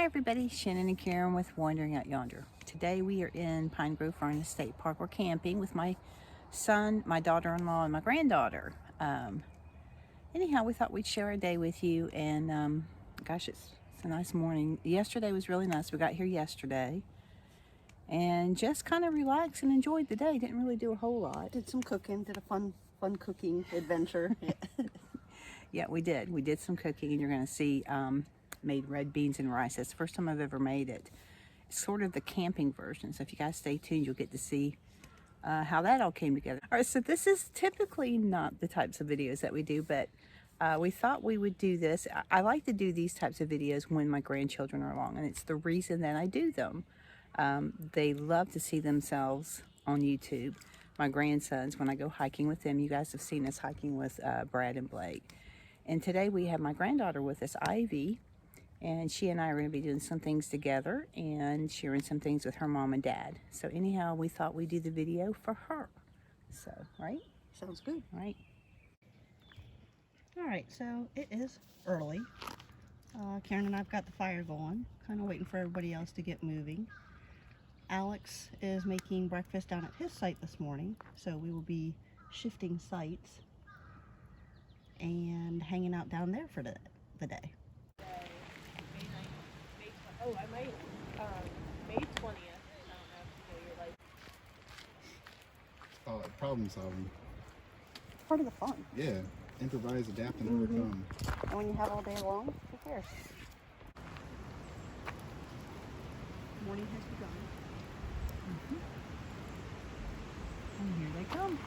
everybody, Shannon and Karen with Wandering Out Yonder. Today we are in Pine Grove Furnace State Park. We're camping with my son, my daughter-in-law, and my granddaughter. Anyhow, we thought we'd share a day with you, and gosh, it's a nice morning. Yesterday was really nice. We got here yesterday and just kind of relaxed and enjoyed the day. Didn't really do a whole lot. Did some cooking, did a fun cooking adventure. Yeah, we did. We did some cooking, and you're going to see made red beans and rice. That's the first time I've ever made it. It's sort of the camping version, so if you guys stay tuned, you'll get to see how that all came together. All right, so this is typically not the types of videos that we do, but we thought we would do this. I like to do these types of videos when my grandchildren are along, and it's the reason that I do them. They love to see themselves on YouTube. My grandsons, when I go hiking with them, you guys have seen us hiking with Brad and Blake. And today we have my granddaughter with us, Ivy, and she and I are going to be doing some things together and sharing some things with her mom and dad. So anyhow, we thought we'd do the video for her. So, right? Sounds good. Right. All right, so it is early. Karen and I've got the fire going, kind of waiting for everybody else to get moving. Alex is making breakfast down at his site this morning, so we will be shifting sites and hanging out down there for the day. Oh, I might, May 20th. I don't know if you know your life. Oh, like problem solving. Part of the fun. Yeah. Improvise, adapt, and overcome. And when you have all day long, who cares? Morning has begun. And here they come.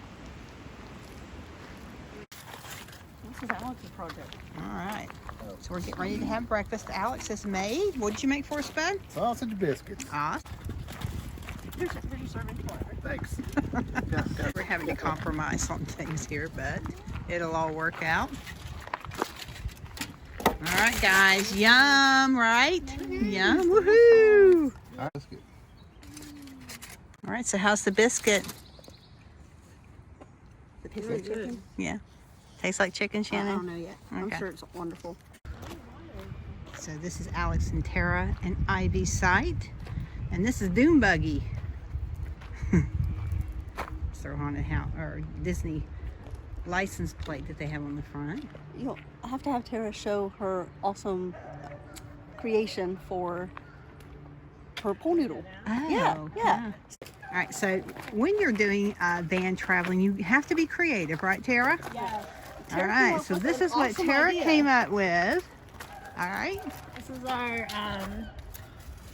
This is Alex's project. All right. So we're getting ready to have breakfast. Alex has made. What did you make for us, bud? Sausage biscuits. Awesome. Here's your serving water. Thanks. We're having to compromise on things here, but it'll all work out. All right, guys. Yum, right? Yum. Woohoo! Biscuit. All right, so how's the biscuit? It tastes like chicken. Yeah. Tastes like chicken, I Shannon? don't know yet. I'm Okay. sure it's wonderful. So this is Alex and Tara and Ivy's site. And this is Doom Buggy. It's their haunted house or Disney license plate that they have on the front. You'll have to have Tara show her awesome creation for her pool noodle. Oh, yeah. All right, so when you're doing van traveling, you have to be creative, right, Tara? Yeah. All right, so this is what Tara came up with. All right. This is our,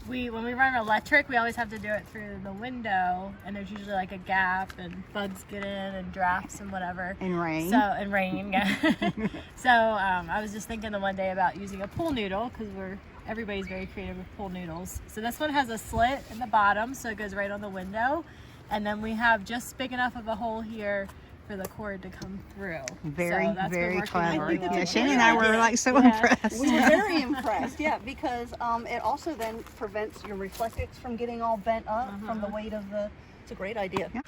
when we run electric, we always have to do it through the window, and there's usually like a gap, and bugs get in, and drafts, and whatever. And rain. So, and rain, yeah. So, I was just thinking the one day about using a pool noodle, because everybody's very creative with pool noodles. So this one has a slit in the bottom, so it goes right on the window. And then we have just big enough of a hole here for the cord to come through. Very, so that's been very working clever. really well. Yeah, Shannon and I were like so impressed. We were very impressed, yeah, because it also then prevents your reflectix from getting all bent up from the weight of the. It's a great idea. Yeah.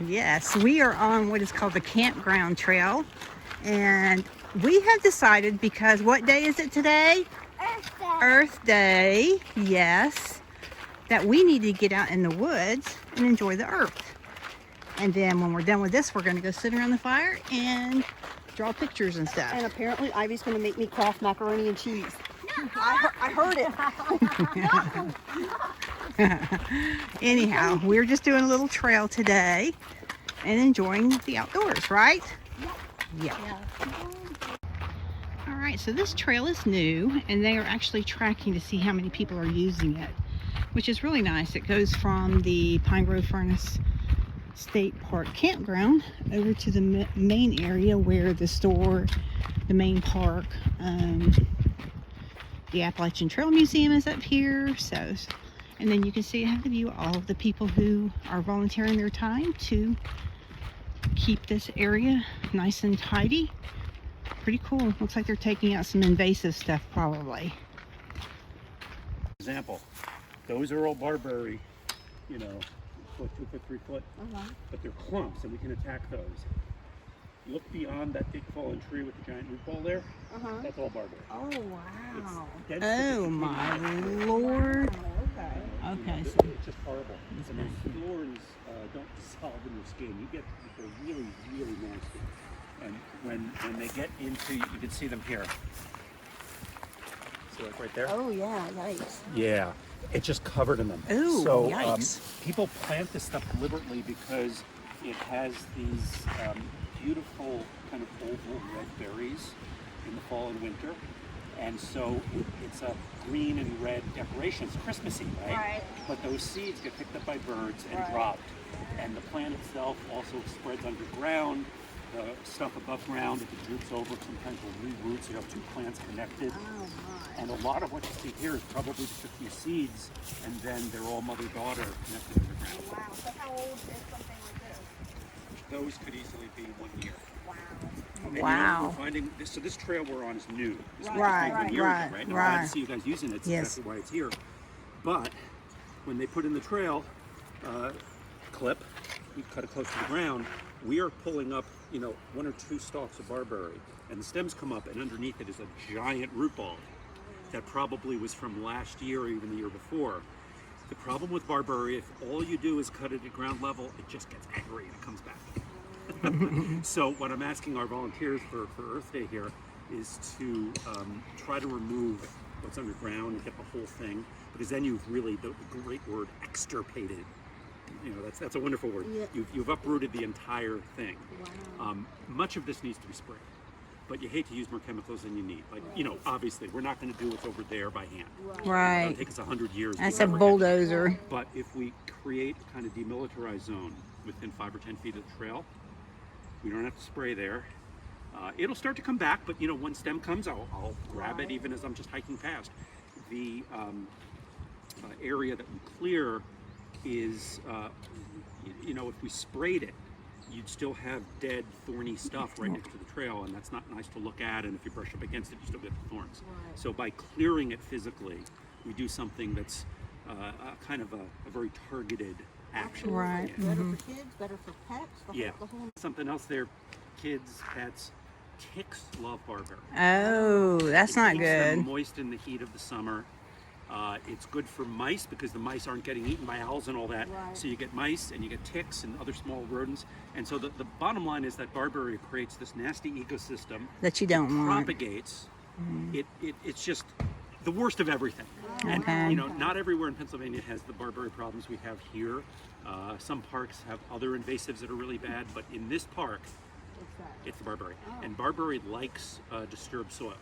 Yes, we are on what is called the Campground Trail, and we have decided, because what day is it today? Earth Day, yes, that we need to get out in the woods and enjoy the earth. And then when we're done with this, we're going to go sit around the fire and draw pictures and stuff. And apparently Ivy's going to make me Kraft macaroni and cheese. I heard it. Anyhow, we're just doing a little trail today and enjoying the outdoors, right? Yeah. All right, so this trail is new, and they are actually tracking to see how many people are using it, which is really nice. It goes from the Pine Grove Furnace State Park campground over to the main area where the store, the main park, the Appalachian Trail Museum is up here. So, and then you can see, have the view of all of the people who are volunteering their time to keep this area nice and tidy. Pretty cool. Looks like they're taking out some invasive stuff probably. Example, those are all Barberry, foot, 2 foot, 3 foot, but they're clumps, and we can attack those. Look beyond that big fallen tree with the giant root ball there. That's all barberry. Oh, wow. It's Oh, my Lord. Okay. It's just horrible. And those thorns don't dissolve in your skin. You get people really, really nasty. And when they get into, you can see them here. See like right there? Oh, yeah, yikes. Yeah, it's just covered in them. Ooh, so yikes. People plant this stuff deliberately because it has these beautiful kind of oval red berries in the fall and winter. And so it's a green and red decoration. It's Christmassy, right? But those seeds get picked up by birds and dropped. And the plant itself also spreads underground. The stuff above ground, if it roots over, sometimes will re-root, so you have two plants connected. Oh, my. And a lot of what you see here is probably just a few seeds, and then they're all mother-daughter connected underground. Wow. So how old is something like this? Those could easily be 1 year. Wow. And Wow. we're finding this, so this trail we're on is new. This was Right, just 1 year right, ago, right? And I'm glad right. to see you guys using it. It's Yes. exactly why it's here. But when they put in the trail clip, we cut it close to the ground, we are pulling up, 1 or 2 stalks of barberry, and the stems come up, and underneath it is a giant root ball that probably was from last year or even the year before. The problem with barberry, if all you do is cut it at ground level, it just gets angry and it comes back. So what I'm asking our volunteers for Earth Day here is to try to remove what's underground and get the whole thing, because then you've really, the great word, extirpated. That's a wonderful word. Yeah. You've uprooted the entire thing. Wow. Much of this needs to be sprayed, but you hate to use more chemicals than you need. Like, obviously, we're not going to do what's over there by hand. It'll Right. take us 100 years. That's to a ever get bulldozer. But if we create a kind of demilitarized zone within 5 or 10 feet of the trail, we don't have to spray there. It'll start to come back, but when stem comes, I'll grab it even as I'm just hiking past. The area that we clear is, if we sprayed it, you'd still have dead, thorny stuff right next to the trail, and that's not nice to look at, and if you brush up against it, you still get the thorns. So by clearing it physically, we do something that's kind of a very targeted action. Right. Yeah. Better for kids, better for pets. Yeah. The whole Something else there, kids, pets, ticks love barberry. Oh, that's It not keeps them good. moist in the heat of the summer. It's good for mice because the mice aren't getting eaten by owls and all that. Right. So you get mice and you get ticks and other small rodents. And so the bottom line is that barberry creates this nasty ecosystem That you don't want. propagates. It's just the worst of everything. And Okay. not everywhere in Pennsylvania has the barberry problems we have here. Some parks have other invasives that are really bad, but in this park, it's the barberry. And barberry likes disturbed soil.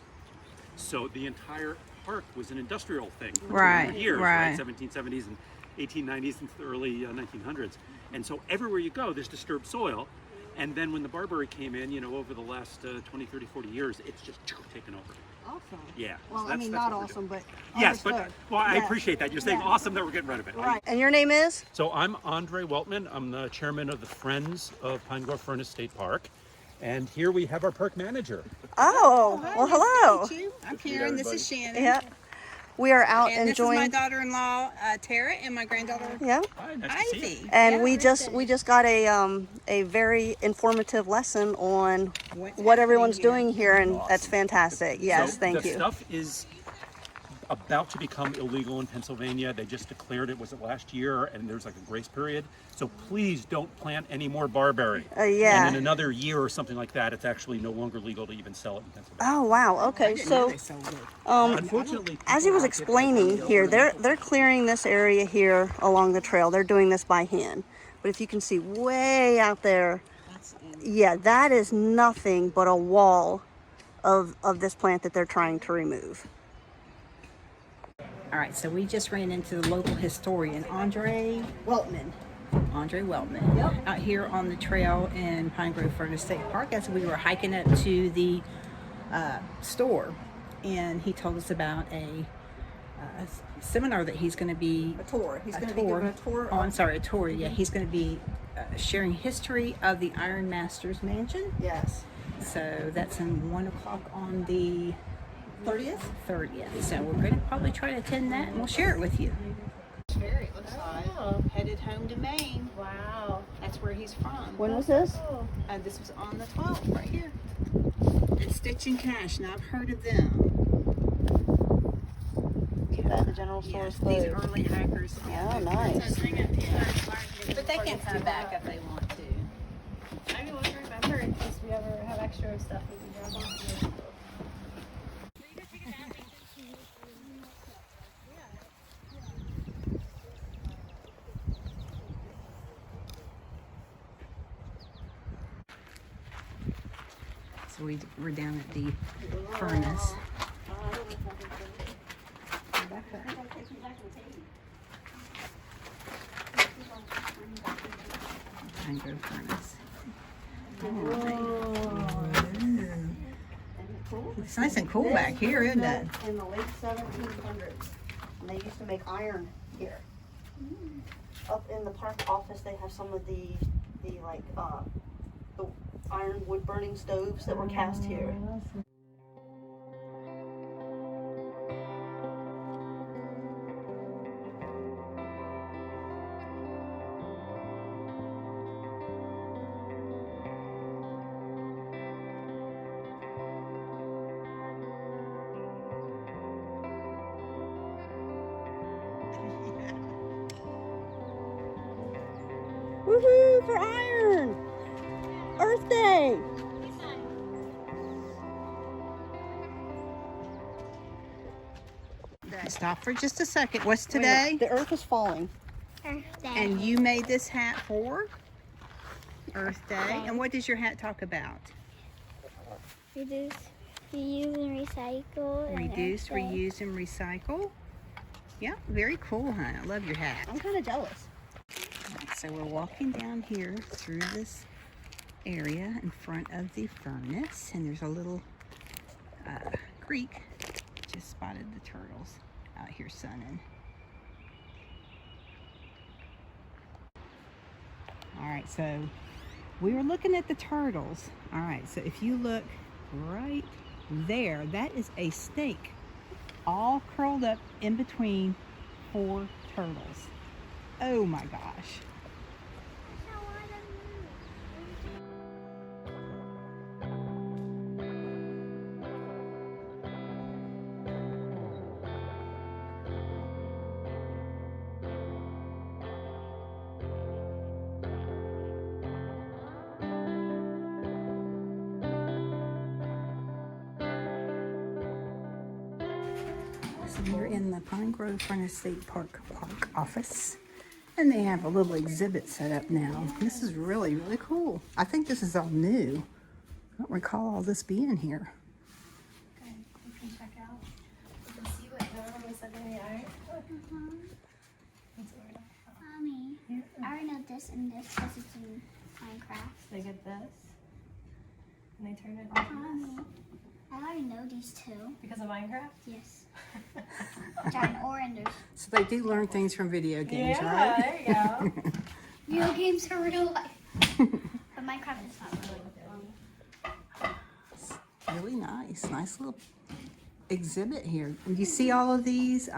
So the entire park was an industrial thing for 200 years, right. 1770s and 1890s and the early 1900s. And so everywhere you go, there's disturbed soil. And then when the barberry came in, over the last 20, 30, 40 years, it's just taken over. awesome. Yeah. Well, so I that's mean, what not we're awesome, doing. but Yes, but understood. I Yes. appreciate that. You're saying Yeah. awesome that we're getting rid of it. Right. And your name is? So I'm Andre Weltman. I'm the chairman of the Friends of Pine Grove Furnace State Park. And here we have our park manager. Oh, well, hello. I'm Karen. This is Shannon. Yeah. We are out And enjoying. this is my daughter-in-law, Tara, and my granddaughter, Yeah. Hi, nice to see you. Ivy. And Yeah, we very just got a very informative lesson on What's what everyone's happening doing here, and that's fantastic. Yes, So thank the you. stuff is about to become illegal in Pennsylvania. They just declared it, was it last year? And there's like a grace period. So please don't plant any more barberry. Yeah. And in another year or something like that, it's actually no longer legal to even sell it in Pennsylvania. Oh wow. Okay, so Unfortunately, as he was explaining here, they're clearing this area here along the trail. They're doing this by hand. But if you can see way out there, yeah, that is nothing but a wall of this plant that they're trying to remove. All right, so we just ran into the local historian, Andre Weltman. Out here on the trail in Pine Grove Furnace State Park as we were hiking up to the store. And he told us about a seminar that he's going to be... A tour. He's going to be giving a tour. Oh, I'm sorry, a tour. Yeah, he's going to be sharing history of the Iron Master's Mansion. Yes. So that's in 1 o'clock on the 30th? 30th. So we're going to probably try to attend that and we'll share it with you. Headed home to Maine. Wow. That's where he's from. When was this? Cool. This was on the 12th, right here. It's Stitch and Cash, and I've heard of them. Too bad the general store is These closed. early hackers. Oh, nice. But they can come back if they want to. I mean, we'll remember in case we ever have extra stuff we can grab off. So we're down at the furnace. Mango furnace. It's nice and cool back here, isn't it? In the late 1700s, and they used to make iron here. Up in the park office, they have some of the iron wood burning stoves that were cast here. Woohoo for iron! Earth Day! Stop for just a second. What's today? The earth is falling. And you made this hat for Earth Day. And what does your hat talk about? Reduce, reuse, and recycle. and Reduce, everything. reuse, and recycle. Yeah, very cool, huh? I love your hat. I'm kind of jealous. So we're walking down here through this area in front of the furnace, and there's a little creek. Just spotted the turtles out here sunning. All right, so we were looking at the turtles. All right, so if you look right there, that is a snake all curled up in between 4 turtles. Oh my gosh. So we're in the Pine Grove Furnace State Park office, and they have a little exhibit set up now. This is really, really cool. I think this is all new. I don't recall all this being here. Okay, you can check out. You can see what we said in the art. Mommy, I already know this and this because it's in Minecraft. They get this, and they turn it into Mommy, I already know these two. because of Minecraft. Yes. Giant oranges. So they do learn things from video games, Yeah, right? there you go. Video games are real life. But Minecraft is not really. Really nice. Nice little exhibit here. And you see all of these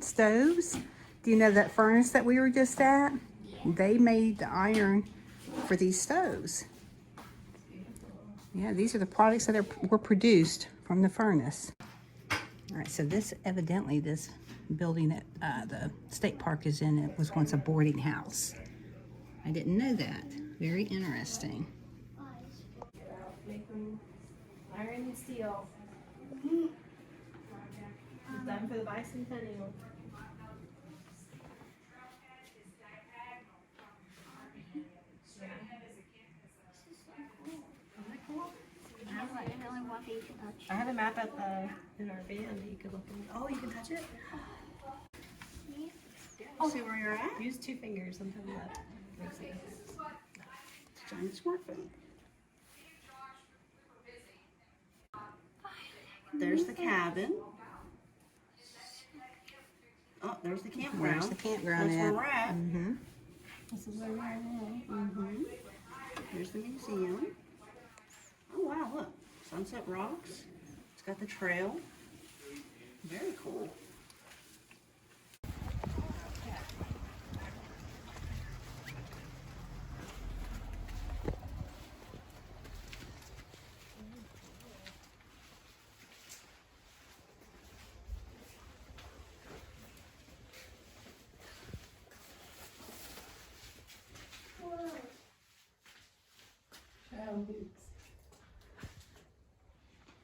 stoves? Do you know that furnace that we were just at? They made the iron for these stoves. Yeah, these are the products that were produced from the furnace. All right, so this evidently, this building that the state park is in, it was once a boarding house. I didn't know that. Very interesting. Making iron and steel. It's done for the bicentennial. I only want you to touch. I have a map at in our van that you could look in. Oh, you can touch it? See where you're at? Use 2 fingers, sometimes that makes sense. Giant smartphone. There's the cabin. Oh, there's the campground. Where's the campground That's where at? we're at. Mm-hmm. This is where we are now. Mm-hmm. There's the museum. Oh wow, look. Sunset Rocks. It's got the trail. Very cool.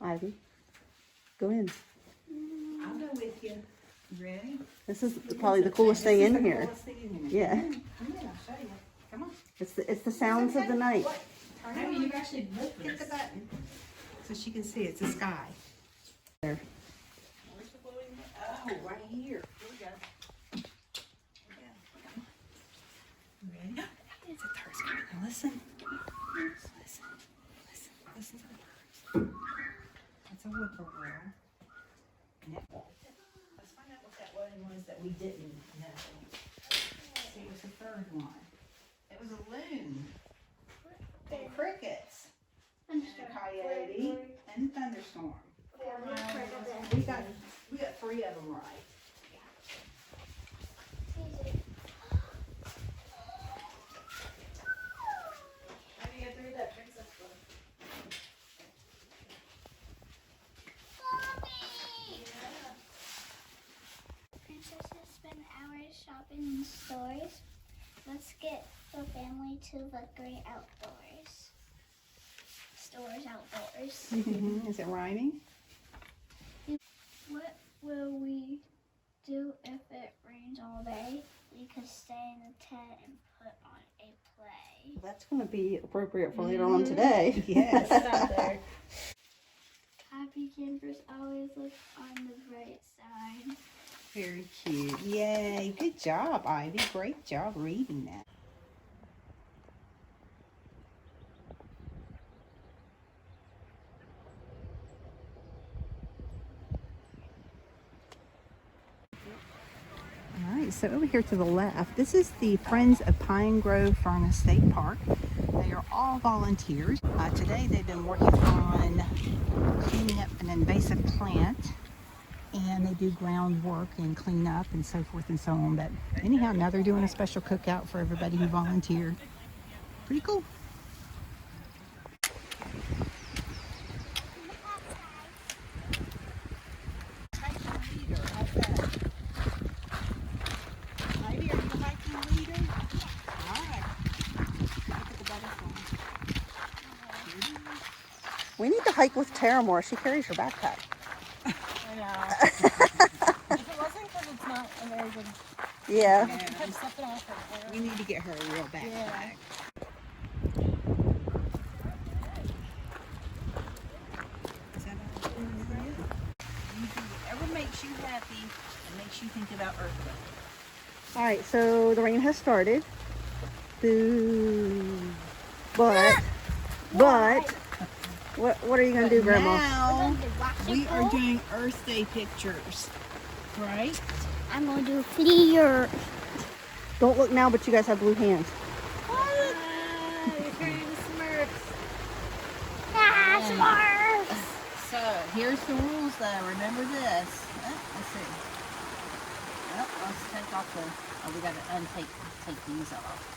Ivy, go in. I'll go with you. You ready? This is probably the coolest thing in here. Coolest thing in here. Yeah, Come in, I'll show you. Come on. it's the sounds of the night. Turn it on. You actually hit the button so she can see it's the sky. There. Where's the floating? Oh, right here. Here we go. Ready? It's a third sky. Now listen. Listen to the birds. That's a whippoorwill. Let's find out what that one was that we didn't know. See, it was the third one. It was a loon. And crickets. And a coyote. And thunderstorm. We got 3 of them right. How do you get through that princess one? Princesses spend hours shopping in stores. Let's get the family to the great outdoors. Stores outdoors. Is it rhyming? What will we do if it rains all day? We could stay in the tent and put on a play. That's going to be appropriate for later on today. Yes. Out there. Happy campers always look on the bright side. Very cute. Yay. Good job, Ivy. Great job reading that. All right, so over here to the left, this is the Friends of Pine Grove Furnace State Park. They are all volunteers. Today they've been working on cleaning up an invasive plant, and they do groundwork and clean up and so forth and so on. But anyhow, now they're doing a special cookout for everybody who volunteered. Pretty cool. Ivy, are you the hiking leader? All right. Look at the butterfly. We need to hike with Tara more. She carries her backpack. I know. If it wasn't because it's not a very good. Yeah. I kept stepping off it. We need to get her a real backpack. Yeah. Is that whatever makes you happy and makes you think about earthquake. All right, so the rain has started. Boo. But, what are you going to do, Grandma? Now, we are doing Earth Day pictures, right? I'm going to do clear. Don't look now, but you guys have blue hands. You're carrying the Smurfs. So, here's the rules though. Remember this. Let's see. Let's take off the, we got to take these off.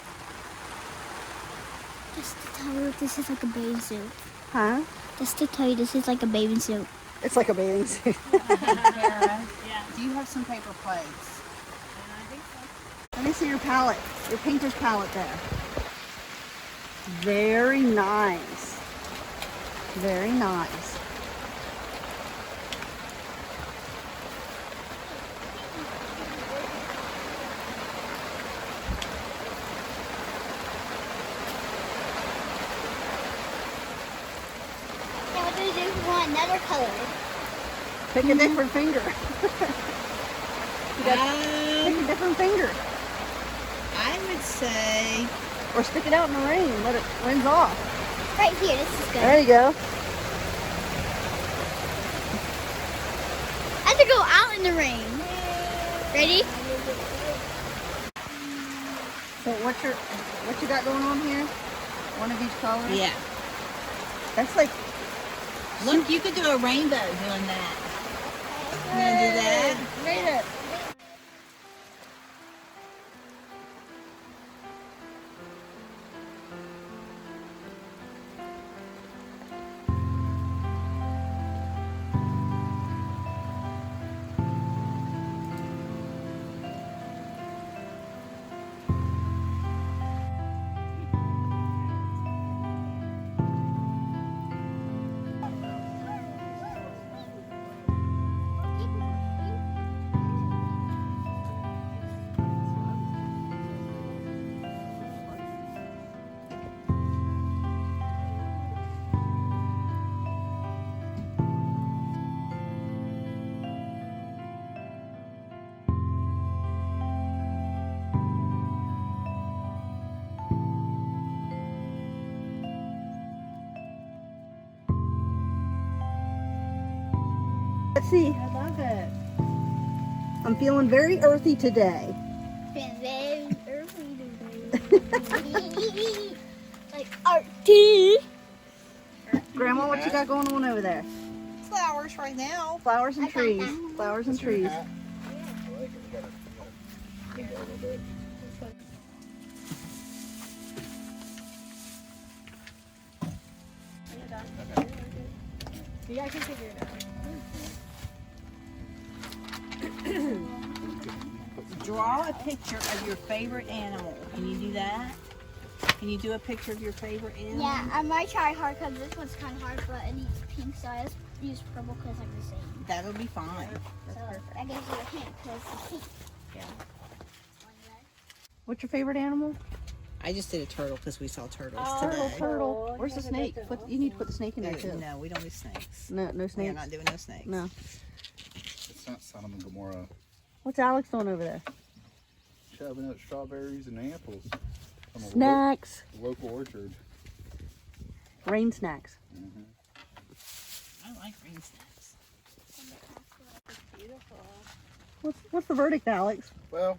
Just to tell you, this is like a bathing suit. Huh? Just to tell you, this is like a bathing suit. It's like a bathing suit. Tara, Yeah. do you have some paper plates? I think so. Let me see your palette, your painter's palette there. Very nice. Very nice. Now what do we do if we want another color? Pick a different finger. Pick a different finger. I would say, Or stick it out in the rain. Let it rinse off. Right here, this is good. There you go. I have to go out in the rain. Ready? So what you got going on here? One of each color? yeah. That's like, Look, you could do a rainbow doing that. You want to do that? made it. Let's see. I love it. I'm feeling very earthy today. Been very early today. Like arty. Grandma, what you got going on over there? Flowers right now. Flowers and I got trees. that. Flowers and trees. Yeah, I can figure it out. Draw a picture of your favorite animal. Can you do that? Can you do a picture of your favorite animal? Yeah, I might try hard because this one's kind of hard, but it needs pink, so I just use purple because I'm the same. That'll be fine. So that gives you a hint because it's pink. Yeah. What's your favorite animal? I just did a turtle because we saw turtles Turtle, today. turtle. Where's the snake? You need to put the snake in there too. No, we don't do snakes. No, no We're snakes. not doing no snakes. No. It's not Sodom and Gomorrah. What's Alex doing over there? Shoving up strawberries and apples from a Snacks. local orchard. Rain snacks. I like green snacks. What's the verdict, Alex? Well,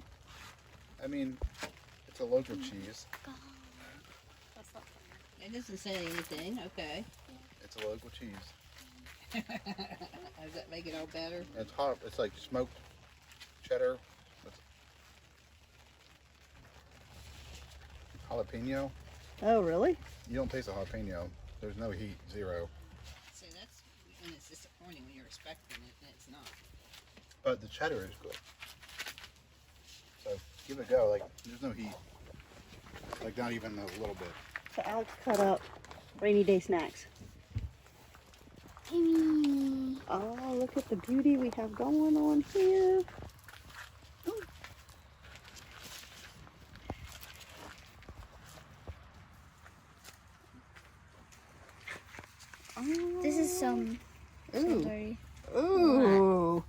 I mean, it's a local cheese. It doesn't say anything. Okay. It's a local cheese. Does that make it all better? And it's hot. It's like smoked cheddar. With jalapeno. Oh, really? You don't taste a jalapeno. There's no heat. Zero. See, that's when it's disappointing when you're expecting it and it's not. But the cheddar is good. So give it a go. Like, there's no heat. Like, not even a little bit. So Alex cut up rainy day snacks. Timmy. Oh, look at the beauty we have going on here. This is some. Ooh. Dirty. Ooh.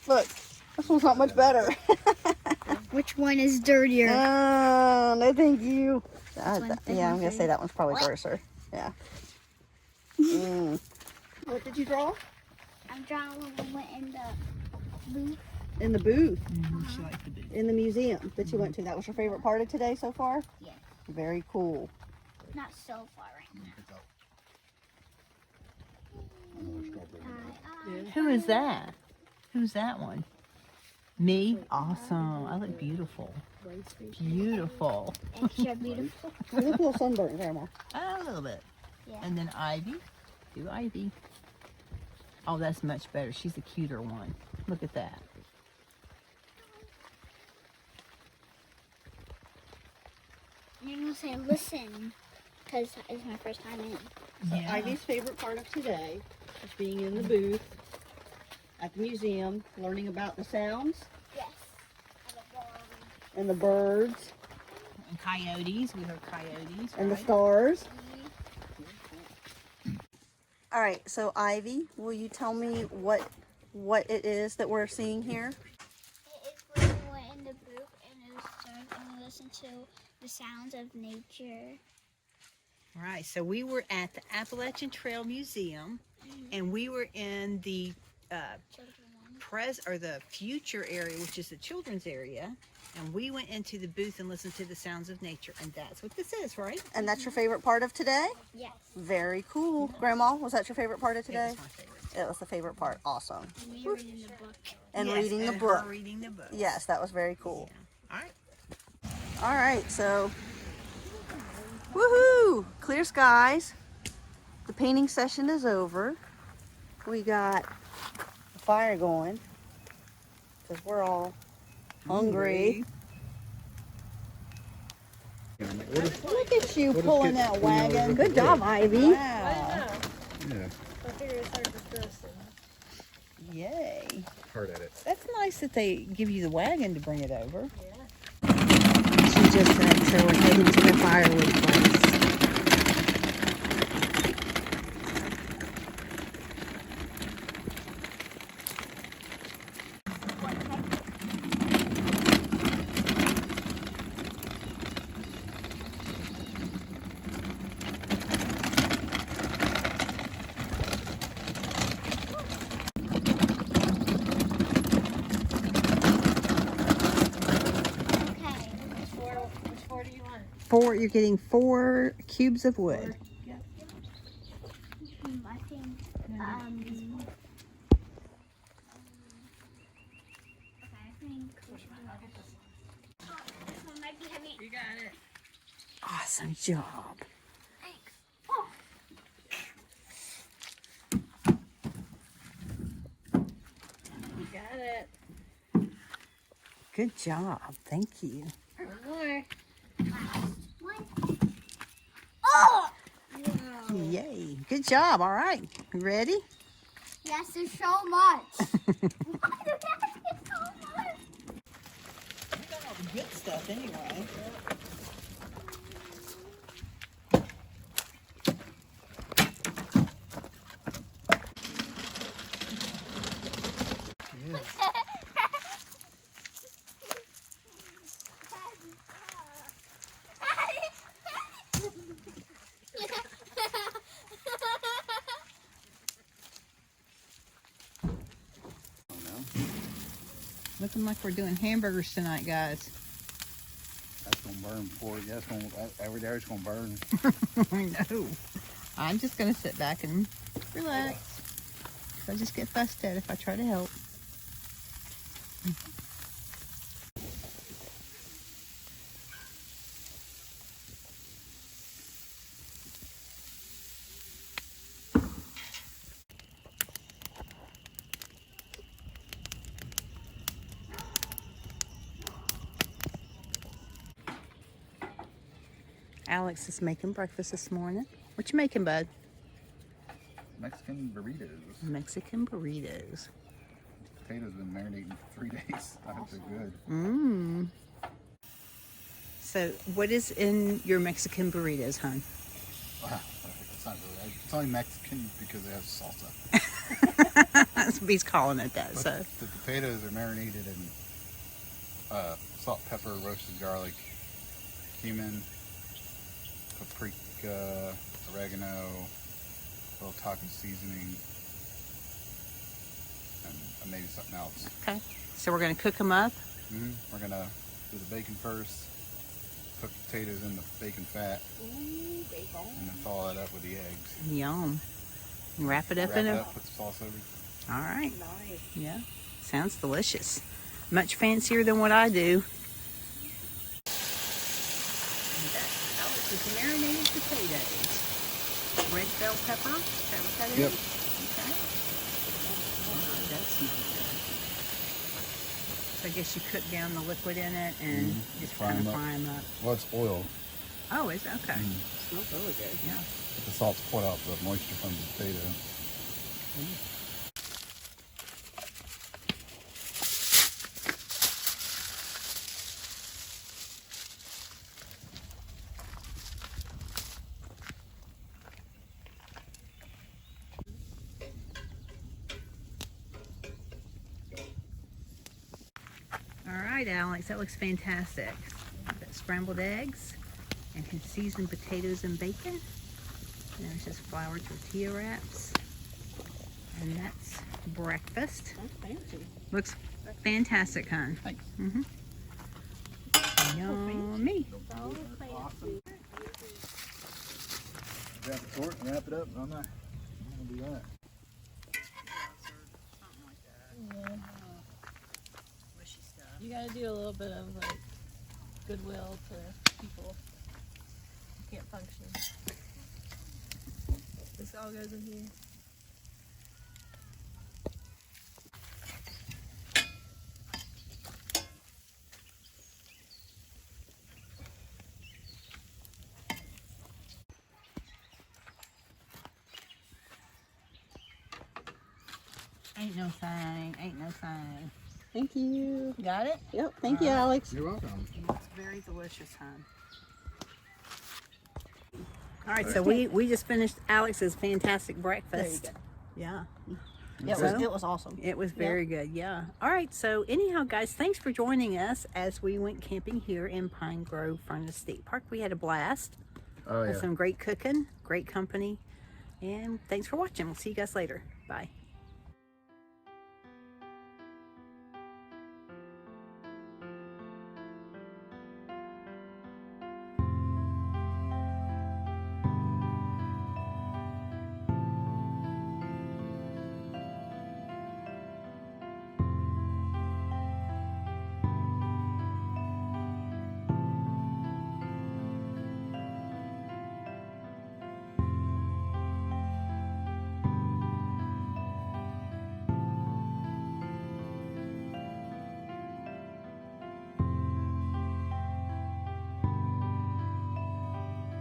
Look, this one's not much better. Which one is dirtier? No, thank you. one's Yeah, I'm gonna dirty. say that one's probably grosser. Yeah. What did you draw? I'm drawing when we went in the booth. In the booth, She likes the booth. in the museum that you went to. That was your favorite part of today so far? Yes. Very cool. Not so far right now. Who is that? Who's that one? Me? Awesome. I look beautiful. Beautiful. And you're beautiful. You look a little sunburned, Grandma. A little bit. Yeah. And then Ivy. Do Ivy. Oh, that's much better. She's a cuter one. Look at that. You're gonna say listen, because it's my first time in. Yeah. Ivy's favorite part of today is being in the booth at the museum, learning about the sounds Yes. and the birds And coyotes. We heard coyotes. and the right? stars. All right, so Ivy, will you tell me what it is that we're seeing here? It is when we went in the booth and it was dark and we listened to the sounds of nature. All right, so we were at the Appalachian Trail Museum, and we were in the Children one. the future area, which is the children's area, and we went into the booth and listened to the sounds of nature, and that's what this is, right? And that's your favorite part of today? Yes. Very cool. Grandma, was that your favorite part of It today? was my favorite. It was the favorite part. Awesome. And we read in the book. And Yes, reading the and book. her reading the book. Yes, that was very cool. All right. All right, so woohoo! Clear skies. The painting session is over. We got the fire going because we're all hungry. Look at you What if pulling kids- that wagon. Good job, Ivy. Wow. Yeah, I figure it's hard to first. Yay. hard at it. That's nice that they give you the wagon to bring it over. She just said, so we're heading to the firewood place. You're getting 4 cubes of wood. I think, okay, I think. Oh, this one might be heavy. You got it. Awesome job. Thanks. Oh. You got it. Good job. Thank you. One more. One. Oh! Yay. Good job. All right. You ready? Yes, there's so much. Why do you have to get so much? You got all the good stuff anyway. Looking like we're doing hamburgers tonight, guys. That's gonna burn before. Yeah, it's gonna. Every day it's gonna burn. I know. I'm just going to sit back and relax. 'Cause I just get fussed at if I try to help. Alex is making breakfast this morning. What you making, bud? Mexican burritos. Mexican burritos. Potatoes been marinating for 3 days. I hope they're good. Mmm. So, what is in your Mexican burritos, hon? Wow, it's not really. It's only Mexican because they have salsa. That's what he's calling it that. But So, the potatoes are marinated in salt, pepper, roasted garlic, cumin, paprika, oregano, a little taco seasoning, and maybe something else. okay. So we're gonna cook them up. We're gonna do the bacon first, cook the potatoes in the bacon fat, Ooh, bacon. and then follow that up with the eggs. Yum. And wrap it up Wrap in it a. up, put the sauce over. All right. Nice. Yeah. Sounds delicious. Much fancier than what I do. And that's Alex's marinated potatoes. Red bell pepper. Is that what that is? Yep. Okay. Oh, that smells good. So I guess you cook down the liquid in it and just Fry kind of 'em up. fry them up. Well, it's oil, Oh, is it? Okay. Smells really good. Yeah. but the salt's put out the moisture from the potato. All right, Alex, that looks fantastic. We've got scrambled eggs and his seasoned potatoes and bacon. And there's his flour tortilla wraps. And that's breakfast. That's fancy. Looks fantastic, hon. Thanks. Mm-hmm. Yummy. Grab the torch and wrap it up. I'm not gonna do that. You gotta do a little bit of like goodwill to people who can't function. This all goes in here. Ain't no thing. Ain't no thing. Thank you. Got it? Yep, thank you, Alex. You're welcome. It's very delicious, hon. All right, so we just finished Alex's fantastic breakfast. There Yeah. It was awesome. It was very good, yeah. All right, so anyhow, guys, thanks for joining us as we went camping here in Pine Grove, Furnace State Park. We had a blast. Oh Had yeah. some great cooking, great company, and thanks for watching. We'll see you guys later. Bye.